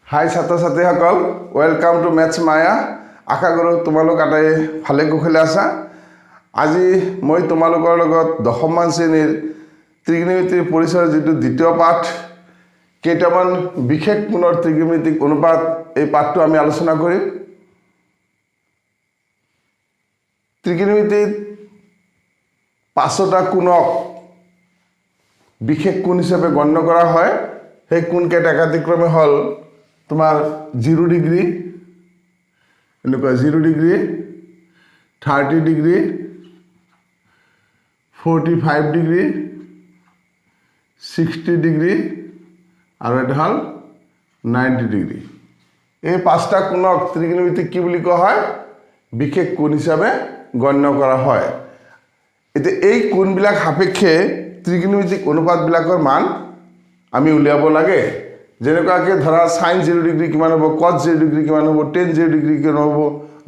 হাই ছাত্ৰ ছাত্ৰীসকল, welcome to maths মায়া। আশা কৰোঁ তোমালোক আটাই ভালে কুশলে আছা। আজি মই তোমালোকৰ লগত দশমমান শ্ৰেণীৰ ত্ৰিকোণমিতিৰ পৰিচয়ৰ যিটো দ্বিতীয় পাঠ, কেইটামান বিশেষ কোণৰ ত্ৰিকোণমিতিক অনুপাত, এই পাঠটো আমি আলোচনা কৰিম। ত্ৰিকোণমিতিত পাঁচটা কোণক বিশেষ কোণ হিচাপে গণ্য কৰা হয়। সেই কোণকেইটা একাধিক্ৰমে হ'ল তোমাৰ 0 ডিগ্ৰী, এনেকুৱা 0 ডিগ্ৰী, 30 ডিগ্ৰী, 45 ডিগ্ৰী, 60 ডিগ্ৰী আৰু এটা হ'ল 90 ডিগ্ৰী। এই পাঁচটা কোণক ত্ৰিকোণমিতিক কি বুলি কোৱা হয়? বিশেষ কোণ হিচাপে গণ্য কৰা হয়। এতিয়া এই কোণবিলাক সাপেক্ষে ত্ৰিকোণমিতিক অনুপাতবিলাকৰ মান আমি উলিয়াব লাগে। যেনেকুৱাকৈ ধৰা sin 0 ডিগ্ৰী কিমান হ'ব, cos 0 ডিগ্ৰী কিমান হ'ব, tan 0 ডিগ্ৰী কিমান হ'ব,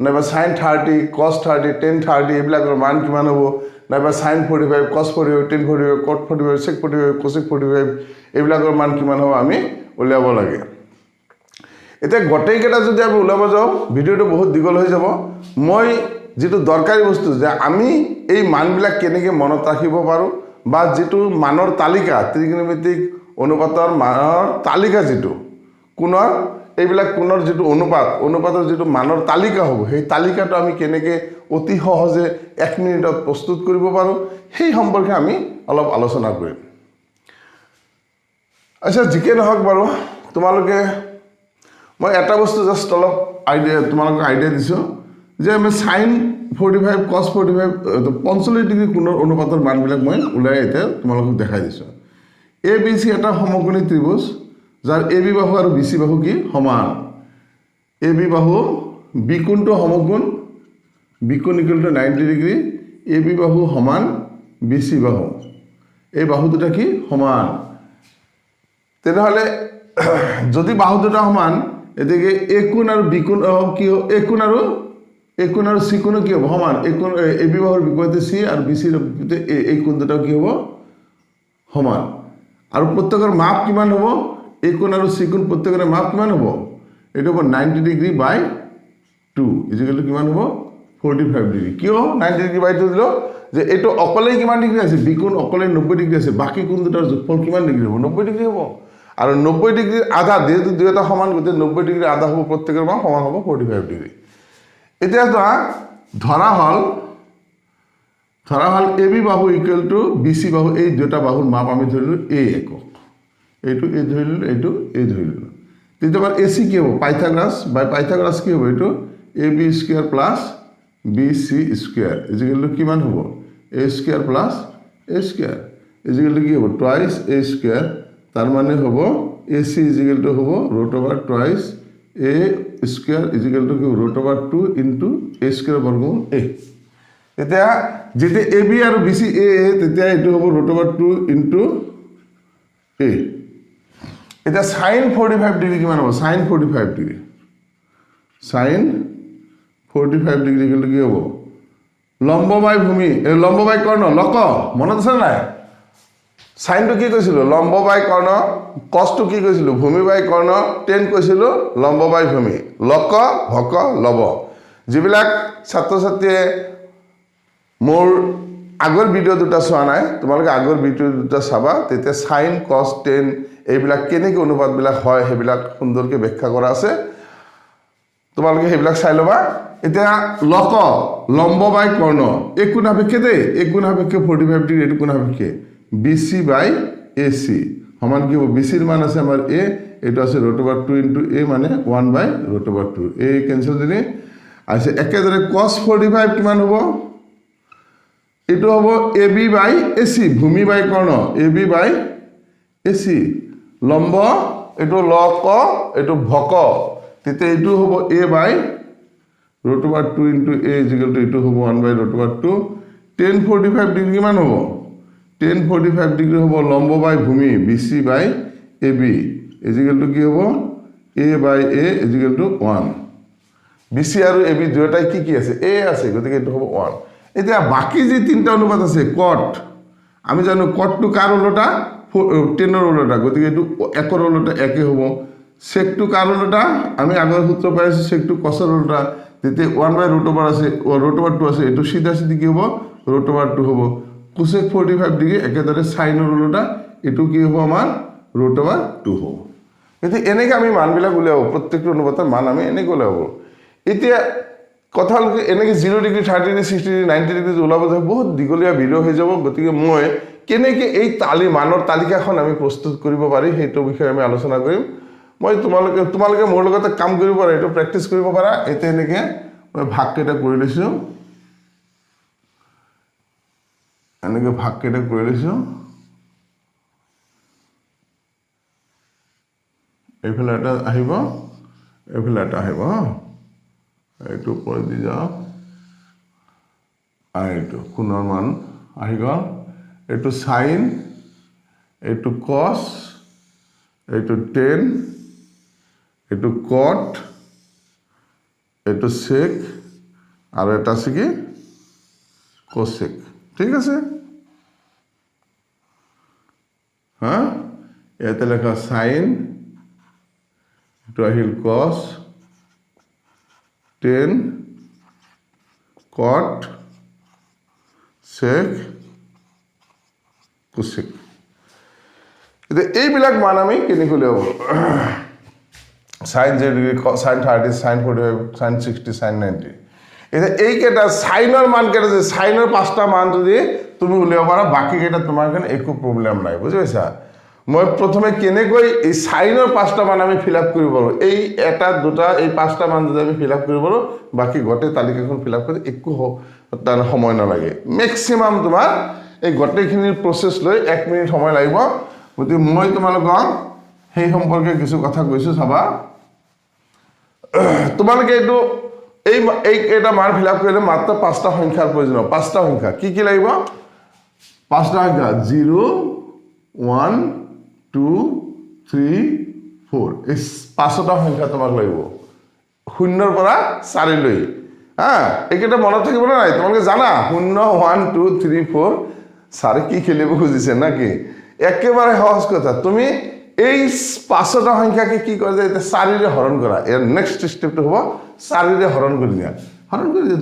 নাইবা sin 30, cos 30, tan 30 এইবিলাকৰ মান কিমান হ'ব, নাইবা sin 45, cos 45, tan 45, cot 45, sec 45, cosec 45 এইবিলাকৰ মান কিমান হ'ব আমি উলিয়াব লাগে। এতিয়া গোটেইকেইটা যদি আমি ওলাব যাওঁ ভিডিঅ'টো বহুত দীঘল হৈ যাব। মই যিটো দৰকাৰী বস্তু যে আমি এই মানবিলাক কেনেকৈ মনত ৰাখিব পাৰোঁ, বা যিটো মানৰ তালিকা, ত্ৰিকোণমিতিক অনুপাতৰ মানৰ তালিকা, যিটো কোণৰ, এইবিলাক কোণৰ যিটো অনুপাতৰ যিটো মানৰ তালিকা হ'ব, সেই তালিকাটো আমি কেনেকৈ অতি সহজে 1 মিনিটত প্ৰস্তুত কৰিব পাৰোঁ, সেই সম্পৰ্কে আমি অলপ আলোচনা কৰিম। আচ্ছা, যিকে নহওক বাৰু, তোমালোকে মই এটা বস্তু জাষ্ট অলপ তোমালোকক আইডিয়া দিছোঁ যে আমি sin 45, cos 45, 45 ডিগ্ৰী কোণৰ অনুপাতৰ মানবিলাক মই ওলাই এতিয়া তোমালোকক দেখাই দিছোঁ। এ বি চি এটা সমকোণী ত্ৰিভুজ, যাৰ এ বি বাহু আৰু বি চি বাহু কি সমান। এ বি বাহু, বি কোণটো সমকোণ, বি কোণ equal to 90 degree, A B বাহু সমান বি চি বাহু, এই বাহু দুটা কি সমান। তেনেহ'লে যদি বাহু দুটা সমান, এতেকে এ কোণ আৰু বি কোণ কি হ'ব, এ কোণ আৰু চি কোণো কি হ'ব সমান। এ বি বাহুৰ বিপৰীতে চি আৰু বি চিৰ বিপৰীতে এই কোণ দুটাও কি হ'ব সমান। আৰু প্ৰত্যেকৰ মাপ কিমান হ'ব, এ কোণ আৰু চি কোণ প্ৰত্যেকৰে মাপ কিমান হ'ব, এইটো হ'ব 90 ডিগ্ৰী বাই 2 ইজিকেলটো কিমান হ'ব 45 ডিগ্ৰী। কিয় 90 ডিগ্ৰী বাই 2 দিলোঁ, যে এইটো অকলেই কিমান ডিগ্ৰী আছে, বি কোণ অকলেই 90 ডিগ্ৰী আছে, বাকী কোণ দুটাৰ যোগফল কিমান ডিগ্ৰী হ'ব, 90 ডিগ্ৰী হ'ব। আৰু 90 ডিগ্ৰীৰ আধা, যিহেতু দুয়োটা সমান, গোটেই 90 ডিগ্ৰীৰ আধা হ'ব, প্ৰত্যেকৰ মাপ সমান হ'ব 45 ডিগ্ৰী। এতিয়া ধৰা হ'ল এ বি বাহু ইকুৱেল টু বি চি বাহু, এই দুটা বাহুৰ মাপ আমি ধৰিলোঁ এ একক, এইটো এ ধৰি ল'লোঁ, এইটো এ ধৰি ল'লোঁ। তেতিয়া আমাৰ এ চি কি হ'ব, পাইথাগৰাছ কি হ'ব, এইটো A B square plus B C square ইজিকেলটো কিমান হ'ব, A square plus A square ইজিকেলটো কি হ'ব টুৱাইছ এ স্কুৱেৰ। তাৰমানে হ'ব এ চি ইজিকেলটো হ'ব √2 এ স্কুৱেৰ ইজিকেলটো কি √2 ইনটু এ স্কুৱেৰ বৰ্গমূল এ। তেতিয়া যেতিয়া এ বি আৰু বি চি এ, তেতিয়া এইটো হ'ব √2 ইনটু এ। এতিয়া sin 45 ডিগ্ৰী কিমান হ'ব, sin 45 ডিগ্ৰী, sin 45 ডিগ্ৰী কি হ'ব, লম্ব বাই ভূমি, লম্ব বাই কৰ্ণ, লক, মনত আছে নাই? চাইনটো কি কৈছিলোঁ, লম্ব বাই কৰ্ণ, কচটো কি কৈছিলোঁ, ভূমি বাই কৰ্ণ, টেন কৈছিলোঁ লম্ব বাই ভূমি, লক ভক লব। যিবিলাক ছাত্ৰ ছাত্ৰীয়ে মোৰ আগৰ ভিডিঅ' দুটা চোৱা নাই, তোমালোকে আগৰ ভিডিঅ' দুটা চাবা, তেতিয়া চাইন কচ টেন এইবিলাক কেনেকৈ অনুপাতবিলাক হয় সেইবিলাক সুন্দৰকৈ ব্যাখ্যা কৰা আছে, তোমালোকে সেইবিলাক চাই ল'বা। এতিয়া লক, লম্ব বাই কৰ্ণ, এই কোণ সাপেক্ষে দেই, এই কোণ সাপেক্ষে 45 ডিগ্ৰী, এইটো কোণ সাপেক্ষে B C by A C সমান কি হ'ব, বি চিৰ মান আছে আমাৰ এ, এইটো আছে √2 ইনটু এ, মানে 1 বাই √2, এই কেঞ্চেল যদি আছে। একেদৰে cos 45 কিমান হ'ব, এইটো হ'ব A B by A C, ভূমি বাই কৰ্ণ, A B by A C, লম্ব এইটো লক, এইটো ভক, তেতিয়া এইটো হ'ব এ বাই √2 ইনটু এ ইজিকেলটো এইটো হ'ব 1 বাই √2। tan 45 ডিগ্ৰী কিমান হ'ব, tan 45 ডিগ্ৰী হ'ব লম্ব বাই ভূমি B C by A B ইজিকেলটো কি হ'ব এ বাই এ ইজিকেলটো 1। বি চি আৰু এ বি দুয়োটাই কি আছে, এ আছে, গতিকে এইটো হ'ব 1। এতিয়া বাকী যি তিনিটা অনুপাত আছে, কট, আমি জানো কটটো কাৰ ওলোটা, 10ৰ ওলোটা, গতিকে এইটো 1ৰ ওলোটা 1 হ'ব। সেকটো কাৰ উল্টা আমি আগৰ সূত্ৰ পাই আছো সেকটো কছৰ উল্টা তেতিয়া 1/√2 আছে √2 আছে এটো সিধা সিধি কি হ'ব √2 হ'ব কোসেক 45 ডিগ্ৰী একেদৰে সাইনৰ উল্টা এটো কি হ'ব আমাৰ √2 হ'ব এতিয়া এনেকৈ আমি মানবিলাক উলিয়াব প্ৰত্যেকটো অনুপাতৰ মান আমি এনেকৈ উলিয়াব এতিয়া কথা হ'ল এনেকৈ 0 ডিগ্ৰী 30 ডিগ্ৰী 60 ডিগ্ৰী 90 ডিগ্ৰী ওলাব যায় বহুত দীঘলীয়া ভিডিঅ' হৈ যাব গতিকে মই কেনেকৈ এই মানৰ তালিকাখন আমি প্ৰস্তুত কৰিব পাৰি সেইটো বিষয়ে আমি আলোচনা কৰিম মই তোমালোকে মোৰ লগতে কাম কৰিব পাৰা এইটো প্ৰেক্টিছ কৰিব পাৰা এতিয়া এনেকৈ মই ভাগকেইটা কৰি লৈছোঁ এনেকৈ ভাগকেইটা কৰি লৈছোঁ এইফালে এটা আহিব এইফালে এটা আহিব এইটো ওপৰত দি যাওঁ আৰু এইটো কোণৰ মান আহি গ'ল এইটো সাইন এইটো কস এইটো টেন এইটো কট এইটো সেক আৰু এটা আছে কি কোসেক ঠিক আছে হা ইয়াতে লেখা সাইন এইটো আহিল কস টেন কট সেক কোসেক এতিয়া এইবিলাক মান আমি কেনেকৈ উলিয়াব sine 0 degree sine 30 sine 45 sine 60 sine 90 এতিয়া এইকেইটা সাইনৰ মান কেইটা যে সাইনৰ 5টা মান যদি তুমি উলিয়াব পাৰা বাকি কেইটা তোমাৰ কাৰণে একো প্ৰব্লেম নাই বুজি পাইছা মই প্ৰথমে কেনেকৈ এই সাইনৰ 5টা মান আমি ফিল আপ কৰিব পাৰো এই এটা দুটা এই 5টা মান যদি আমি ফিল আপ কৰিব পাৰো বাকি গোটেই তালিকাখন ফিল আপ কৰি একো তাৰ সময় নালাগে ম্যাক্সিমাম তোমাৰ এই গোটেইখিনিৰ প্ৰসেস লৈ 1 মিনিট সময় লাগিব গতিকে মই তোমালোকক সেই সম্পৰ্কে কিছু কথা কৈছো চাবা তোমালোকে এইটো এই এটা মান ফিল আপ কৰিলে মাত্ৰ 5টা সংখ্যাৰ প্ৰয়োজন 5টা সংখ্যা কি লাগিব 5টা সংখ্যা 0 1 2 3 4 এই 5টা সংখ্যা তোমাক লাগিব 0 পৰা 4 লৈ হা এইকেইটা মনত থাকিব না নাই তোমালোকে জানা 0 1 2 3 4 4 কি খেলিব খুজিছে নাকি একেবাৰে সহজ কথা তুমি এই 5টা সংখ্যাকে কি কৰে যে 4 ৰে হৰণ কৰা এৰ নেক্সট স্টেপটো হ'ব 4 ৰে হৰণ কৰি দিয়া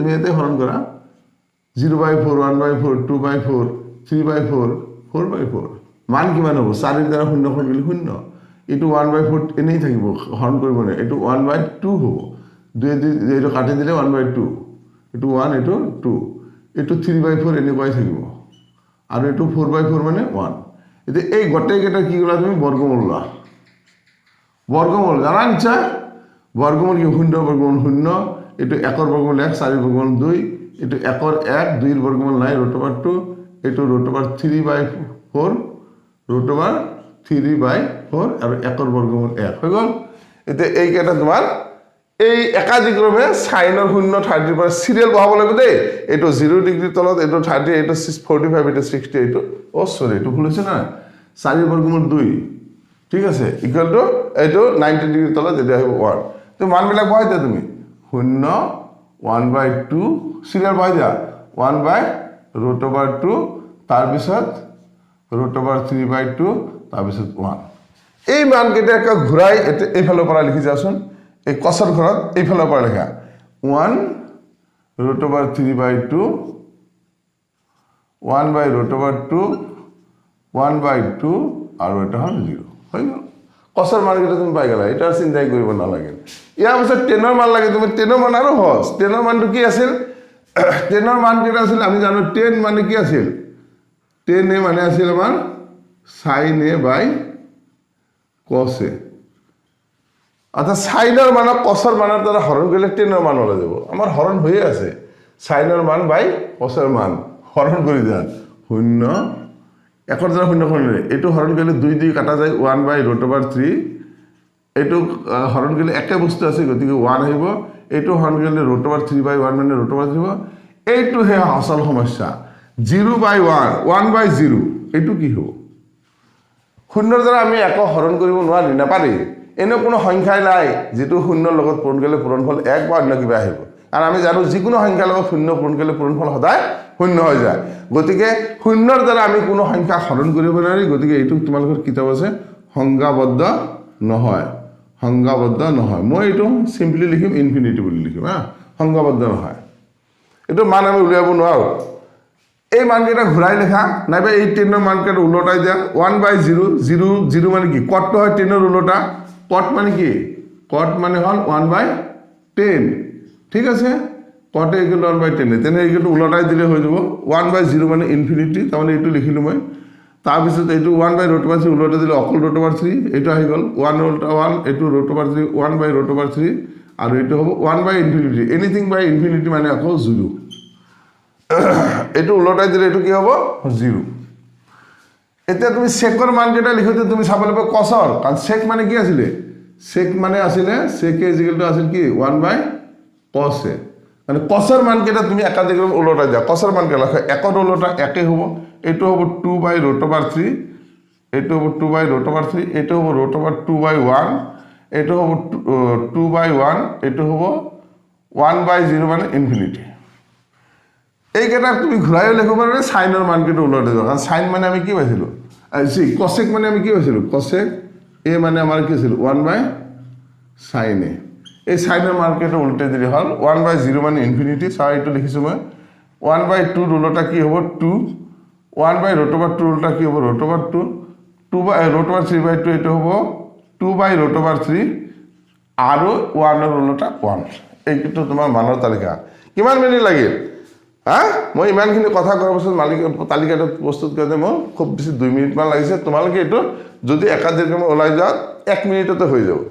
তুমি এতে হৰণ কৰা 0/4 1/4 2/4 3/4 4/4 মান কিমান হ'ব 4 ৰ দ্বাৰা 0 খন গলি 0 এটো 1/4 এনেই থাকিব হৰণ কৰিব না এটো 1/2 হ'ব দুই এইটো কাটি দিলে 1/2 এটো 1 এটো 2 এটো 3/4 এনেকৈ থাকিব আৰু এটো 4/4 মানে 1 এতে এই গোটেই কেইটা কি গলা তুমি বর্গমূল জানা নিশ্চয় বর্গমূল কি 0 বর্গমূল 0 এটো 1 ৰ বৰ্গমূল 1 4 ৰ বৰ্গমূল 2 এটো 1 ৰ 1 2 ৰ বৰ্গমূল নাই √2 এটো √3/4 √3/4 আৰু 1 ৰ বৰ্গমূল 1 হৈ গল এতে এই কেইটা তোমাৰ এই একাধিক্ৰমে সাইনৰ 0 30 পৰা সিৰিয়াল বহাব লাগিব দেই এটো 0 ডিগ্ৰী তলত এটো 30 এটো 45 এটো 60 এটো সৰি এটো ভুল হৈছে না 4 ৰ বৰ্গমূল 2 ঠিক আছে ইকুয়াল টু এটো 90 ডিগ্ৰী তলত যদি আহিব 1 তো মানবিলাক বহাই দিয়া তুমি 0 1/2 সিরিয়াল বহাই দিয়া 1/√2 তাৰ পিছত √3/2 তাৰ পিছত 1 এই মান কেইটা এক ঘুৰাই এইফালৰ পৰা লিখি যাচোন এই কসৰ ঘৰত এইফালৰ পৰা লেখা 1√3/2 1/√2 1/2 আৰু এটা হ'ল 0 হৈ গ'ল কসৰ মান কেইটা তুমি পাই গলা এটা চিন্তাই কৰিব নালাগে ইয়াৰ পিছত 10 ৰ মান লাগে তুমি 10 ৰ মান আৰু সহজ 10 ৰ মানটো কি আছিল 10 ৰ মান কেইটা আছিল আমি জানো 10 মানে কি আছিল 10 এ মানে আছিল আমাৰ sin a by cos a অৰ্থাৎ সাইনৰ মান কসৰ মানৰ দ্বাৰা হৰণ কৰিলে 10 ৰ মান ওলাই যাব আমাৰ হৰণ হৈয়ে আছে সাইনৰ মান বাই কসৰ মান হৰণ কৰি দিয়া 0 1 ৰ দ্বাৰা 0 কৰিলে এটো হৰণ কৰিলে 2 2 কাটা যায় 1/√3 এটো হৰণ কৰিলে একে বস্তু আছে গতিকে 1 আহিব এটো হৰণ কৰিলে √3/1 মানে √3 হ'ব এইটো হে আসল সমস্যা 0/1 1/0 এটো কি হ'ব 0 ৰ দ্বাৰা আমি এক হৰণ কৰিব নোৱাৰি না পাৰি এনে কোনো সংখ্যাই নাই যেটো 0 ৰ লগত পূৰণ কৰিলে পূৰণফল 1 বা অন্য কিবা আহিব আৰু আমি জানো যিকোনো সংখ্যাৰ লগত 0 পূৰণ কৰিলে পূৰণফল সদায় 0 হৈ যায় গতিকে 0 ৰ দ্বাৰা আমি কোনো সংখ্যা হৰণ কৰিব নোৱাৰি গতিকে এইটো তোমালোকৰ কিতাপ আছে সংজ্ঞাবদ্ধ নহয় সংজ্ঞাবদ্ধ নহয় মই এইটো সিম্পলি লিখিম ইনফিনিটি বুলি লিখিম হা সংজ্ঞাবদ্ধ নহয় এইটো মান আমি উলিয়াব নোৱাৰো এই মানকেইটা ঘূৰাই লেখা নাইবা এই 10 মানকেইটা উলটাই দিয়া 1/0 0 0 মানে কি কটটো হয় 10 উলটা কট মানে কি কট মানে হল 1/10 ঠিক আছে কট ইকুয়াল 1/10 তেনে এইটো উলটাই দিলে হৈ যাব 1/0 মানে ইনফিনিটি তাৰ মানে এইটো লিখিলো মই তাৰ পিছত এইটো 1/√3 উলটাই দিলে অকল √3 এইটো আহি গল 1 উল্টা 1 এইটো √3 1/√3 আৰু এইটো হ'ব 1/infinity এনিথিং বাই ইনফিনিটি মানে আকৌ 0 এইটো উলটাই দিলে এইটো কি হ'ব 0 এতিয়া তুমি সেকৰ মানকেইটা লিখোতে তুমি চাব লাগিব কসৰ কাৰণ সেক মানে কি আছিল সেক মানে আছিল সেক ইকুয়াল টু আছিল কি 1/cos মানে কসৰ মানকেইটা তুমি একাধিক্ৰম উলটাই দিয়া কসৰ মানকেইটা লেখা একত উলটা একে হ'ব এইটো হ'ব 2/√3 এইটো হ'ব 2/√3 এইটো হ'ব √2/1 এইটো হ'ব 2/1 এইটো হ'ব 1/0 মানে ইনফিনিটি এই কেইটা তুমি ঘূৰাই লিখিব পাৰা সাইনৰ মানকেইটা উলটাই দিবা কাৰণ সাইন মানে আমি কি পাইছিলো কসেক মানে আমি কি পাইছিলো কসেক এ মানে আমাৰ কি আছিল 1/sin a এই সাইনৰ মানকেইটা উলটাই দিলে হল 1/0 মানে ইনফিনিটি সা এইটো লিখিছো মই 1/2 উলটা কি হ'ব 2 1/√2 উলটা কি হ'ব √2 2/√3/2 এইটো হ'ব 2/√3 আৰু 1 ৰ উলটা 1 এইটো তোমাৰ মানৰ তালিকা কিমান মিনিট লাগিল হা মই ইমানখিনি কথা কৰাৰ পিছত মালিক তালিকাটো প্ৰস্তুত কৰোঁতে মই খুব বেছি 2 মিনিট মান লাগিছে তোমালোকে এইটো যদি একাধিক্ৰমে ওলাই যোৱা 1 মিনিটতে হৈ যাব